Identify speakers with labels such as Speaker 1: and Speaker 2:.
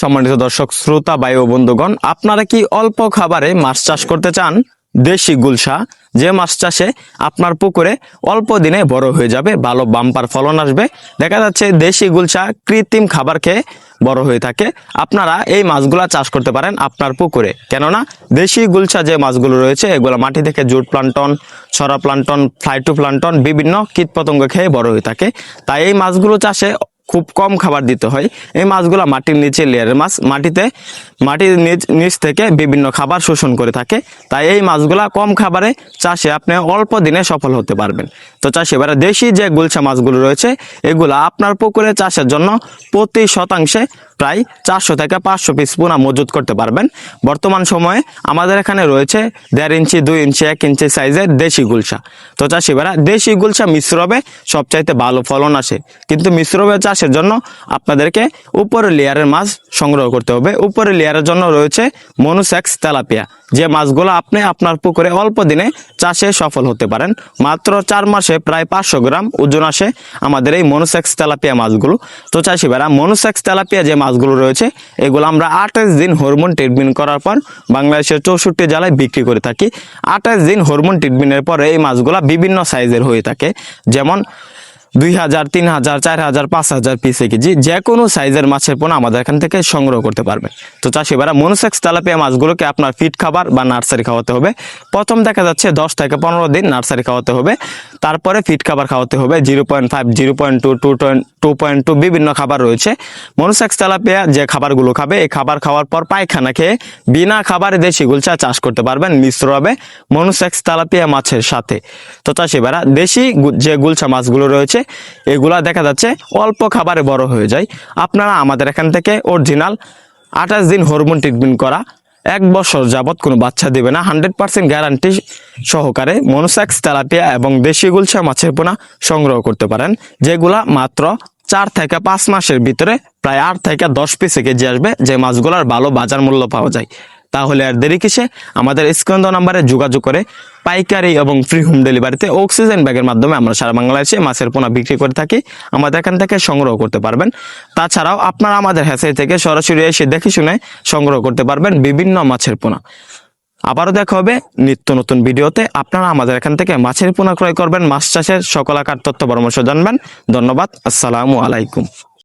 Speaker 1: সম্মানিত দর্শক শ্রোতা ভাই ও বন্ধুগণ, আপনারা কি অল্প খাবারে মাছ চাষ করতে চান? দেশি গুলশা যে মাছ চাষে আপনার পুকুরে অল্প দিনে বড় হয়ে যাবে, ভালো বাম্পার ফলন আসবে। দেখা যাচ্ছে দেশি গুলশা কৃত্রিম খাবার খেয়ে বড় হয়ে থাকে। আপনারা এই মাছগুলা চাষ করতে পারেন আপনার পুকুরে, কেননা দেশি গুলশা যে মাছগুলো রয়েছে এগুলো মাটি থেকে জুট প্লান্টন, ছড়া প্লান্টন, ফ্লাইটো প্লান্টন বিভিন্ন কীটপতঙ্গ খেয়ে বড় হয়ে থাকে। তাই এই মাছগুলো চাষে খুব কম খাবার দিতে হয়। এই মাছগুলা মাটির নিচে লেয়ারের মাছ, মাটির নিচ থেকে বিভিন্ন খাবার শোষণ করে থাকে। তাই এই মাছগুলা কম খাবারে চাষে আপনি অল্প দিনে সফল হতে পারবেন। তো চাষি এবারে দেশি যে গুলশা মাছগুলো রয়েছে এগুলা আপনার পুকুরে চাষের জন্য প্রতি শতাংশে প্রায় 400 থেকে 500 পিস পোনা মজুত করতে পারবেন। বর্তমান সময়ে আমাদের এখানে রয়েছে 1.5 ইঞ্চি, 2 ইঞ্চি, 1 ইঞ্চি সাইজের দেশি গুলশা। তো চাষিবারা দেশি গুলশা মিশ্রবে সবচাইতে ভালো ফলন আসে, কিন্তু মিশ্রবে চাষের জন্য আপনাদেরকে উপরের লেয়ারের মাছ সংগ্রহ করতে হবে। উপরের লেয়ারের জন্য রয়েছে মনুসেক্স তেলাপিয়া, যে মাছগুলো আপনি আপনার পুকুরে অল্প দিনে চাষে সফল হতে পারেন। মাত্র 4 মাসে প্রায় 500 গ্রাম ওজন আসে আমাদের এই মনুসেক্স তেলাপিয়া মাছগুলো। তো চাষিবারা মনুসেক্স তেলাপিয়া যে মাছগুলো রয়েছে এগুলো আমরা 28 দিন হরমোন ট্রিটমেন্ট করার পর বাংলাদেশের 64 জেলায় বিক্রি করে থাকি। 28 দিন হরমোন ট্রিটমেন্টের পরে এই মাছগুলা বিভিন্ন সাইজের হয়ে থাকে, যেমন 2000, 3000, 4000, 5000 পিসে কেজি যে কোনো সাইজের মাছের পোনা আমাদের এখান থেকে সংগ্রহ করতে পারবে। তো চাষিবারা মনুসেক্স তেলাপিয়া মাছগুলোকে আপনার ফিড খাবার বা নার্সারি খাওয়াতে হবে। প্রথম দেখা যাচ্ছে 10 থেকে 15 দিন নার্সারি খাওয়াতে হবে, তারপরে ফিড খাবার খাওয়াতে হবে 0.5, 0.2, 2.2 বিভিন্ন খাবার রয়েছে। মনুসেক্স তেলাপিয়া যে খাবারগুলো খাবে এই খাবার খাওয়ার পর পায়খানা খেয়ে বিনা খাবারে দেশি গুলশা চাষ করতে পারবেন মিশ্রভাবে মনুসেক্স তেলাপিয়া মাছের সাথে। তো চাষিবারা দেশি যে গুলশা মাছগুলো রয়েছে এগুলা দেখা যাচ্ছে অল্প খাবারে বড় হয়ে যায়। আপনারা আমাদের এখান থেকে অরিজিনাল 28 দিন হরমোন ট্রিটমেন্ট করা 1 বছর যাবত কোনো বাচ্চা দেবে না 100% গ্যারান্টি সহকারে মনুসেক্স তেলাপিয়া এবং দেশি গুলশা মাছের পোনা সংগ্রহ করতে পারেন, যেগুলা মাত্র 4 থেকে 5 মাসের ভিতরে প্রায় 8 থেকে 10 পিসে কেজি আসবে, যে মাছগুলোর ভালো বাজার মূল্য পাওয়া যায়। তাহলে আর দেরি কিসে, আমাদের স্ক্রিন দেওয়া নাম্বারে যোগাযোগ করে পাইকারি এবং ফ্রি হোম ডেলিভারিতে অক্সিজেন ব্যাগের মাধ্যমে আমরা সারা বাংলাদেশে মাছের পোনা বিক্রি করে থাকি, আমাদের এখান থেকে সংগ্রহ করতে পারবেন। তাছাড়াও আপনারা আমাদের হ্যাচারি থেকে সরাসরি এসে দেখে শুনে সংগ্রহ করতে পারবেন বিভিন্ন মাছের পোনা। আবারও দেখা হবে নিত্য নতুন ভিডিওতে। আপনারা আমাদের এখান থেকে মাছের পোনা ক্রয় করবেন, মাছ চাষের সকল আকার তথ্য পরামর্শ জানবেন। ধন্যবাদ, আসসালামু আলাইকুম।